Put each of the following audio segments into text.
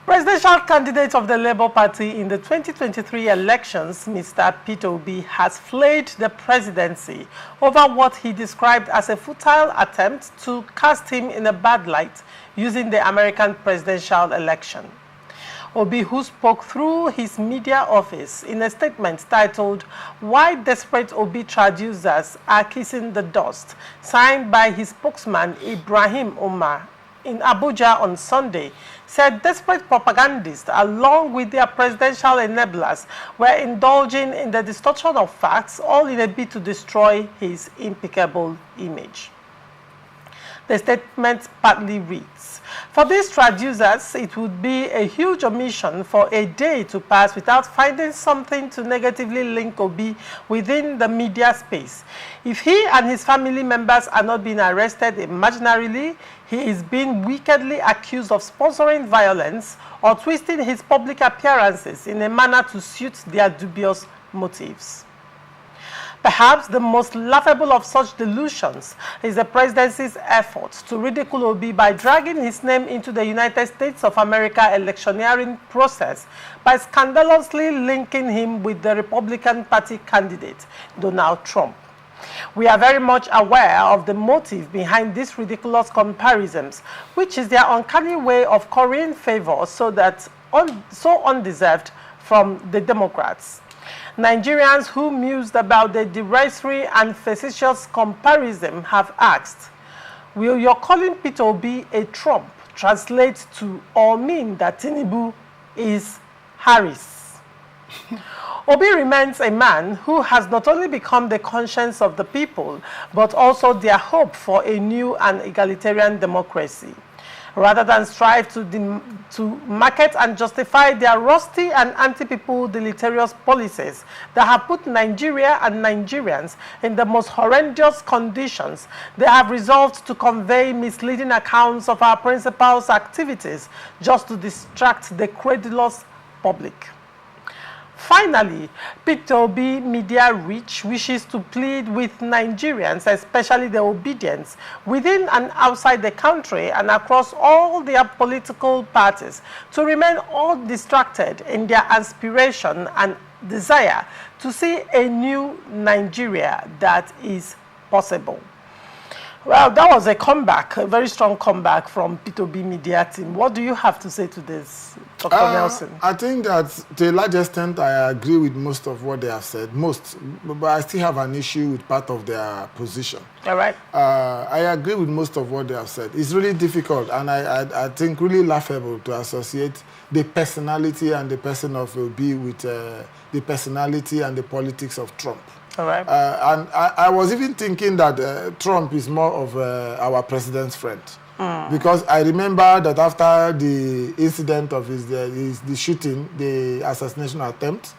Presidential candidate of the Labour Party in the 2023 elections, Mr. Peter Obi, has flayed the presidency over what he described as a futile attempt to cast him in a bad light using the American presidential election. Obi, who spoke through his media office in a statement titled "Why Desperate Obi Traducers Are Kissing the Dust," signed by his spokesman Ibrahim Omar in Abuja on Sunday, said desperate propagandists, along with their presidential enablers, were indulging in the distortion of facts, all in a bid to destroy his impeccable image. The statement partly reads, "For these traducers, it would be a huge omission for a day to pass without finding something to negatively link Obi within the media space. If he and his family members are not being arrested imaginarily, he is being wickedly accused of sponsoring violence or twisting his public appearances in a manner to suit their dubious motives." Perhaps the most laughable of such delusions is the presidency's efforts to ridicule Obi by dragging his name into the United States of America electioneering process by scandalously linking him with the Republican Party candidate, Donald Trump. We are very much aware of the motive behind these ridiculous comparisons, which is their uncanny way of currying favor so undeserved from the Democrats. Nigerians who mused about the derisory and facetious comparison have asked, will your calling Peter Obi a Trump translate to or mean that Tinubu is Harris? Obi remains a man who has not only become the conscience of the people, but also their hope for a new and egalitarian democracy. Rather than strive to market and justify their rusty and anti-people deleterious policies that have put Nigeria and Nigerians in the most horrendous conditions, they have resolved to convey misleading accounts of our principals' activities just to distract the credulous public. Finally, Peter Obi Media Reach wishes to plead with Nigerians, especially the obedience, within and outside the country and across all their political parties, to remain undistracted in their aspiration and desire to see a new Nigeria that is possible. Well, that was a comeback, a very strong comeback from Peter Obi Media team. What do you have to say to this, Dr. Nelson? I think that to a large extent I agree with most of what they have said, but I still have an issue with part of their position. All right. I agree with most of what they have said. It's really difficult and I think really laughable to associate the personality and the person of Obi with the personality and the politics of Trump. All right. And I was even thinking that Trump is more of our president's friend. Because I remember that after the incident of the shooting, the assassination attempt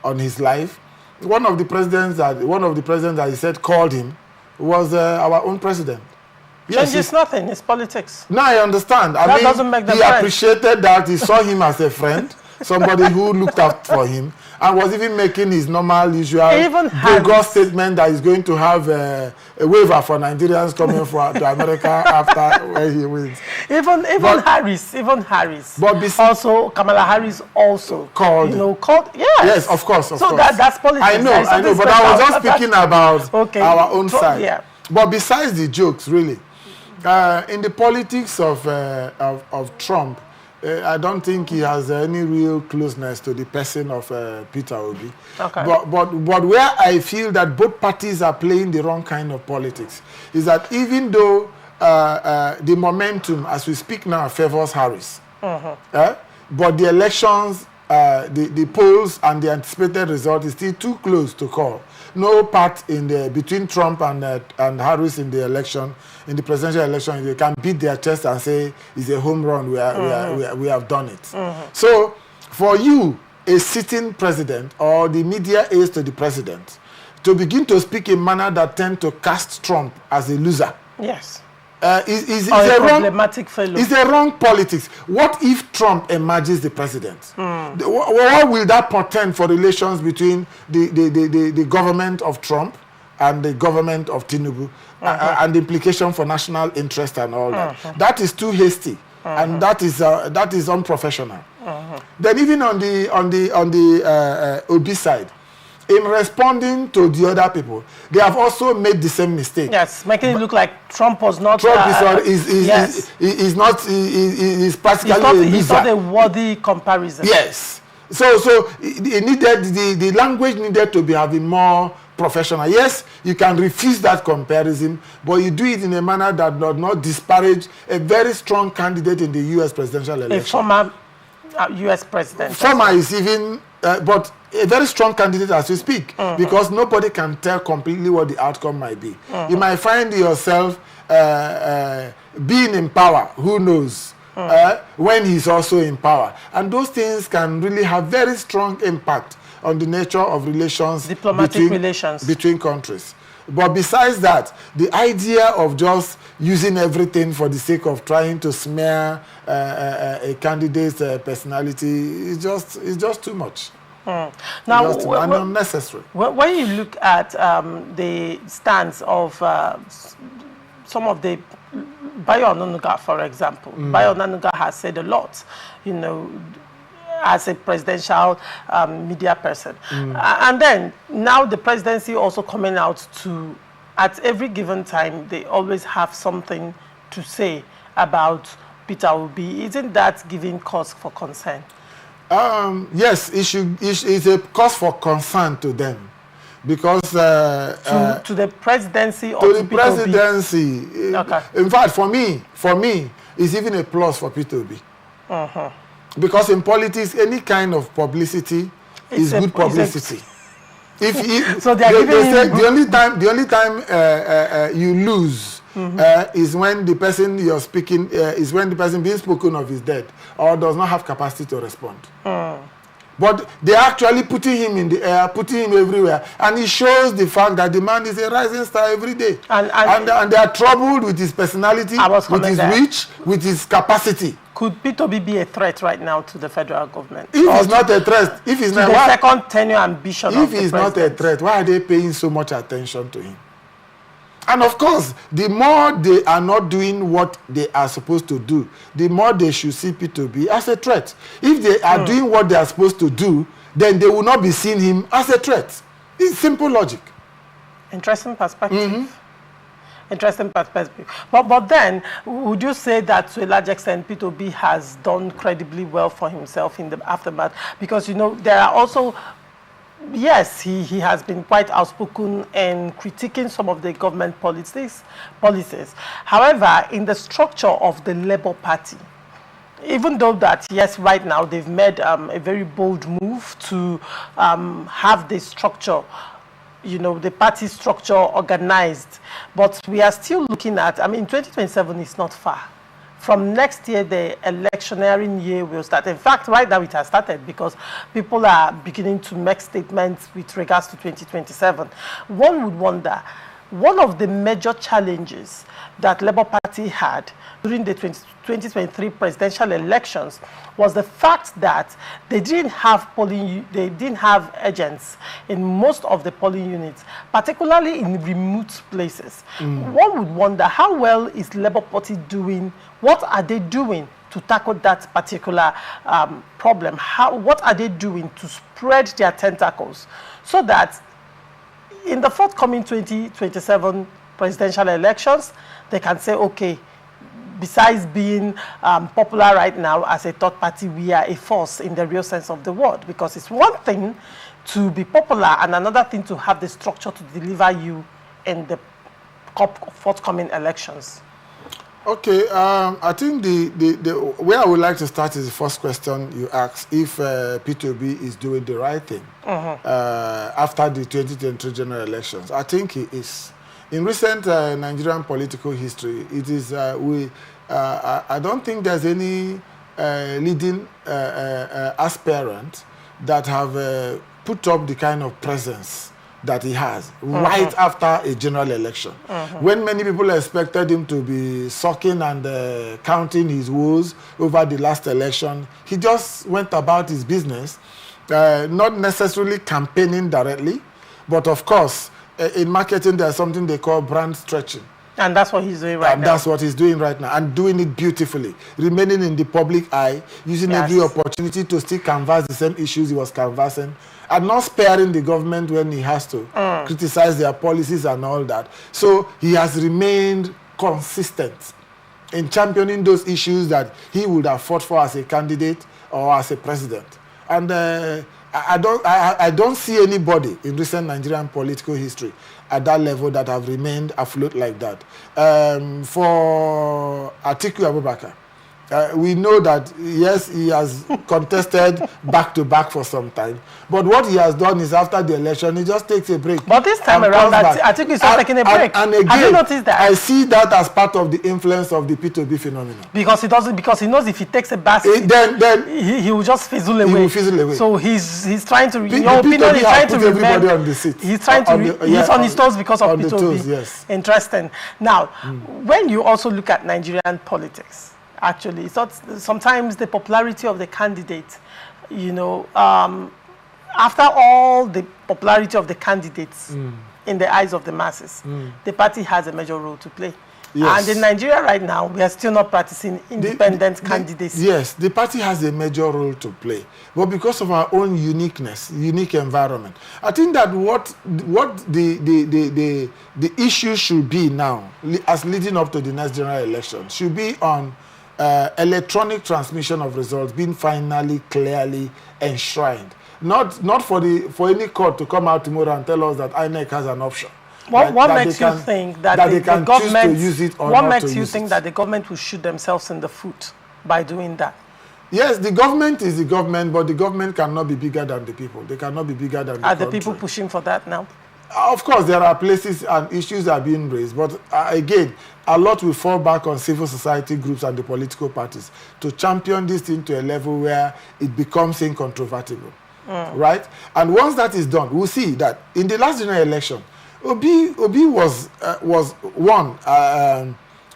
on his life, one of the presidents that he said called him was our own president. Yes, changes nothing. It's politics. No, I understand. I mean, doesn't make them he appreciated that. He saw him as a friend, somebody who looked out for him, and was even making his normal, usual bogus statement that he's going to have a waiver for Nigerians coming to America after where he wins. Even Harris. But also Kamala Harris also called. Yes, of course. So that's politics. I know. But I was just speaking about our own side. Yeah. But besides the jokes, really, in the politics of Trump, I don't think he has any real closeness to the person of Peter Obi. Okay. But where I feel that both parties are playing the wrong kind of politics is that even though the momentum, as we speak now, favors Harris, but the elections, the polls and the anticipated result is still too close to call. No part between Trump and Harris in the election, in the presidential election, they can beat their chest and say it's a home run. We have done it. So, for you, a sitting president or the media aides to the president, to begin to speak in a manner that tend to cast Trump as a loser. Yes. Is a problematic fellow. It's a wrong politics. What if Trump emerges the president? What will that portend for relations between the government of Trump and the government of Tinubu and the implication for national interest and all that? That is too hasty and that is unprofessional. Then even on the Obi side, in responding to the other people, they have also made the same mistake. Yes, making it look like Trump was not. Trump is practically he's not a worthy comparison. Yes. So it needed the language needed to be having more professional. Yes, you can refuse that comparison, but you do it in a manner that does not disparage a very strong candidate in the U.S. presidential election. A former U.S. president. Former is even, but a very strong candidate as we speak, because nobody can tell completely what the outcome might be. You might find yourself being in power, who knows, when he's also in power. And those things can really have very strong impact on the nature of relations, relations between countries. But besides that, the idea of just using everything for the sake of trying to smear a candidate's personality is just too much. Now, and unnecessary. When you look at the stance of some of the Bayo Onanuga, for example, Bayo Onanuga has said a lot, as a presidential media person. And then now the presidency also coming out to, at every given time, they always have something to say about Peter Obi. Isn't that giving cause for concern? Yes, it's a cause for concern to them. Because to the presidency or to the presidency. Okay. In fact, for me, it's even a plus for Peter Obi. Because in politics, any kind of publicity is good publicity. So they say the only time you lose is when the person you're speaking is when the person being spoken of is dead or does not have capacity to respond. But they're actually putting him in the air, putting him everywhere, and it shows the fact that the man is a rising star every day. And they are troubled with his personality, with his reach, with his capacity. Could Peter Obi be a threat right now to the federal government? If he's not a threat, if he's not the second tenure ambition if he's not a threat, why are they paying so much attention to him? And of course, the more they are not doing what they are supposed to do, the more they should see Peter Obi as a threat. If they are doing what they are supposed to do, then they will not be seeing him as a threat. It's simple logic. Interesting perspective. Interesting perspective. But then, would you say that to a large extent, Peter Obi has done credibly well for himself in the aftermath? Because, there are also, yes, he has been quite outspoken in critiquing some of the government policies. However, in the structure of the Labour Party, even though that, yes, right now they've made a very bold move to have the structure, the party structure organized, but we are still looking at, 2027 is not far. From next year, the electioneering year will start. In fact, right now it has started because people are beginning to make statements with regards to 2027. One would wonder, one of the major challenges that Labour Party had during the 2023 presidential elections was the fact that they didn't have agents in most of the polling units, particularly in remote places. One would wonder, how well is Labour Party doing? What are they doing to tackle that particular problem? What are they doing to spread their tentacles so that in the forthcoming 2027 presidential elections, they can say, okay, besides being popular right now as a third party, we are a force in the real sense of the word. Because it's one thing to be popular and another thing to have the structure to deliver you in the forthcoming elections. Okay, I think the where I would like to start is the first question you asked, if Peter Obi is doing the right thing after the 2023 general elections. I think he is. In recent Nigerian political history, it is I don't think there's any leading aspirant that have put up the kind of presence that he has right after a general election. When many people expected him to be sucking and counting his woes over the last election, he just went about his business, not necessarily campaigning directly, but of course, in marketing, there's something they call brand stretching. And that's what he's doing right now. And that's what he's doing right now, and doing it beautifully, remaining in the public eye, using every opportunity to still canvass the same issues he was canvassing, and not sparing the government when he has to criticize their policies and all that. So he has remained consistent in championing those issues that he would have fought for as a candidate or as a president. And I don't see anybody in recent Nigerian political history at that level that have remained afloat like that. For Atiku Abubakar, we know that, yes, he has contested back-to-back for some time. But what he has done is, after the election, he just takes a break. But this time around, I think he's not taking a break. And again, have you noticed that? I see that as part of the influence of the P2B phenomenon. Because he knows if he takes a back seat, then he will just fizzle away. He will fizzle away. So he's trying to, in your opinion, he's trying to everybody on the seat. He's trying to, he's on his toes because of P2B. Yes. Interesting. Now, when you also look at Nigerian politics, actually, it's not, sometimes the popularity of the candidate, you know, after all the popularity of the candidates in the eyes of the masses, the party has a major role to play. Yes. And in Nigeria right now, we are still not practicing independent candidacy. Yes, the party has a major role to play. But because of our own uniqueness, unique environment, I think that what the issue should be now, as leading up to the next general election, should be on electronic transmission of results being finally, clearly enshrined. Not for any court to come out tomorrow and tell us that INEC has an option. What makes you think that the government choose to use it or what not makes to you use think it? that the government will shoot themselves in the foot by doing that? Yes, the government is the government, but the government cannot be bigger than the people. They cannot be bigger than the country. Are the people pushing for that now? Of course, there are places and issues are being raised, but again, a lot will fall back on civil society groups and the political parties to champion this thing to a level where it becomes incontrovertible, right? And once that is done, we'll see that in the last general election, Obi was one,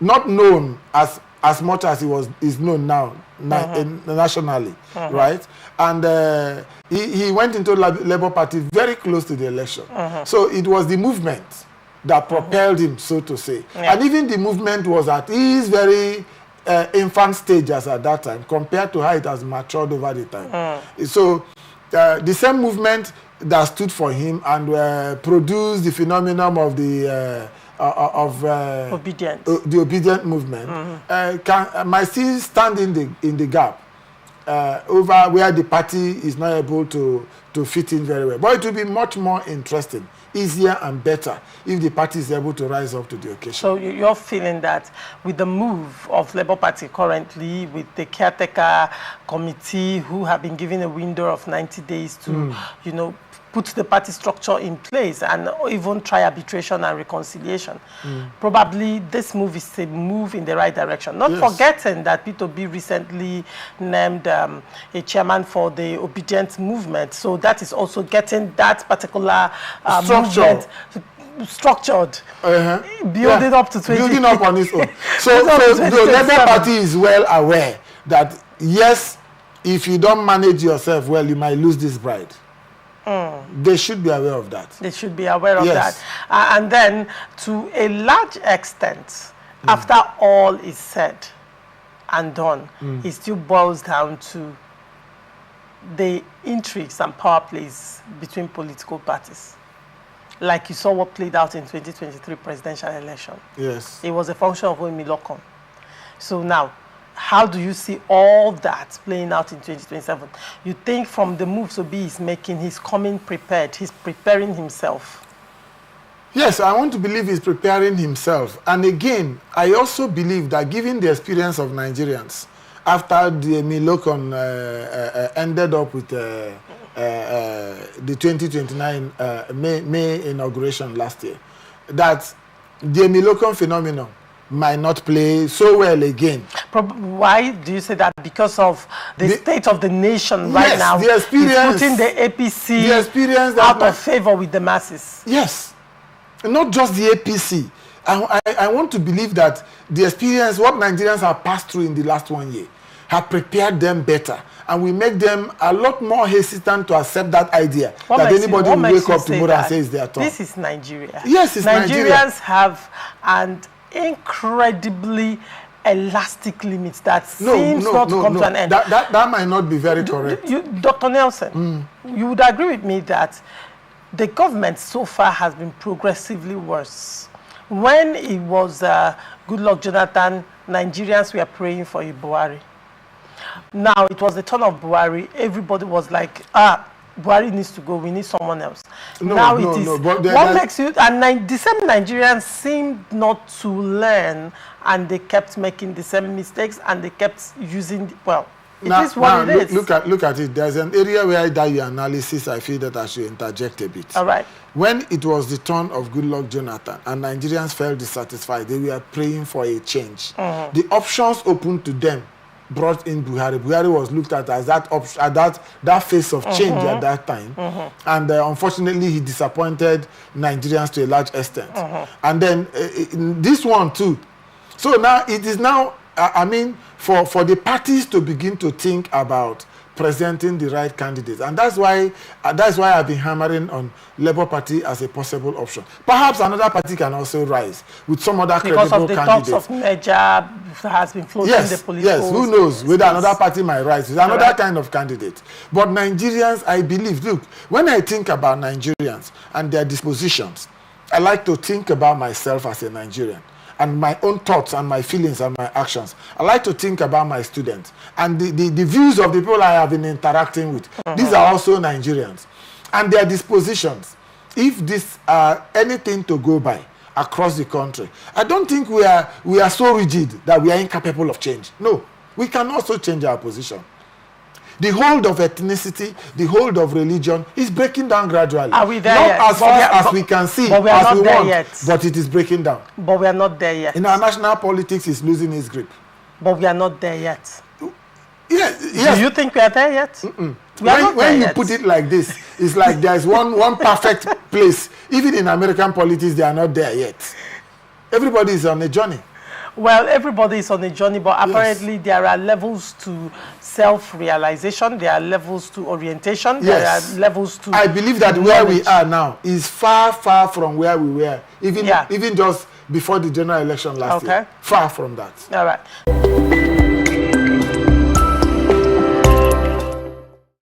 not known as much as is known now nationally, right? And he went into Labour Party very close to the election. So it was the movement that propelled him, so to say. And even the movement was at his very infant stages at that time, compared to how it has matured over the time. So the same movement that stood for him and produced the phenomenon of the obedient. The obedient movement might still stand in the gap over where the party is not able to fit in very well. But it will be much more interesting, easier and better if the party is able to rise up to the occasion. So you're feeling that with the move of Labour Party currently, with the caretaker committee who have been given a window of 90 days to, you know, put the party structure in place and even try arbitration and reconciliation. Probably this move is a move in the right direction. Not forgetting that P2B recently named a chairman for the obedient movement. So that is also getting that particular movement structured, building up to 20. Building up on its own. So the Labour Party is well aware that, yes, if you don't manage yourself well, you might lose this bride. They should be aware of that. They should be aware of that. And then, to a large extent, after all is said and done, it still boils down to the intrigues and power plays between political parties. Like you saw what played out in 2023 presidential election. Yes. It was a function of Oyemilokun. So now, how do you see all that playing out in 2027? You think from the moves Obi is making, he's coming prepared, he's preparing himself? Yes, I want to believe he's preparing himself. And again, I also believe that given the experience of Nigerians, after the Oyemilokun ended up with the 2029 May inauguration last year, that the Oyemilokun phenomenon might not play so well again. Why do you say that? Because of the state of the nation right now. The experience, putting the APC out of favor with the masses. Yes, not just the APC. I want to believe that the experience, what Nigerians have passed through in the last 1 year, have prepared them better, and we make them a lot more hesitant to accept that idea that anybody will wake up tomorrow and say it's their turn. This is Nigeria. Yes, it's Nigeria. Nigerians have, and incredibly elastic limit that seems not to come to an end. That might not be very correct. Dr. Nelson, you would agree with me that the government so far has been progressively worse. When it was Goodluck Jonathan, Nigerians were praying for Buhari. Now it was the turn of Buhari. Everybody was like, Buhari needs to go. We need someone else. Now it is. What makes you? And the same Nigerians seemed not to learn, and they kept making the same mistakes, and they kept using. Well, it is what it is. Look at it. There's an area where that your analysis, I feel that I should interject a bit. All right. When it was the turn of Goodluck Jonathan and Nigerians felt dissatisfied, they were praying for a change. The options open to them brought in Buhari. Buhari was looked at as that face of change at that time. And unfortunately, he disappointed Nigerians to a large extent. And then this one too. So now it is now, I mean, for the parties to begin to think about presenting the right candidates. And that's why I've been hammering on Labour Party as a possible option. Perhaps another party can also rise with some other credible candidates. Because of the talks of merger has been floating the political. Yes, who knows whether another party might rise with another kind of candidate. But Nigerians, I believe, look, when I think about Nigerians and their dispositions, I like to think about myself as a Nigerian and my own thoughts and my feelings and my actions. I like to think about my students and the views of the people I have been interacting with. These are also Nigerians. And their dispositions, if this are anything to go by across the country, I don't think we are so rigid that we are incapable of change. No, we can also change our position. The hold of ethnicity, the hold of religion is breaking down gradually. Are we there not yet? As fast as we can see, but we are as not we there want, yet. but it is breaking down. But we are not there yet. In our national politics, it's losing its grip. But we are not there yet. Yes. Do you think we are there yet? When you put it like this, it's like there's one perfect place. Even in American politics, they are not there yet. Everybody is on a journey. Well, everybody is on a journey, but apparently there are levels to self-realization, there are levels to orientation, there are levels to I believe that where we are now is far, far from where we were, even just before the general election last year. Far from that. All right.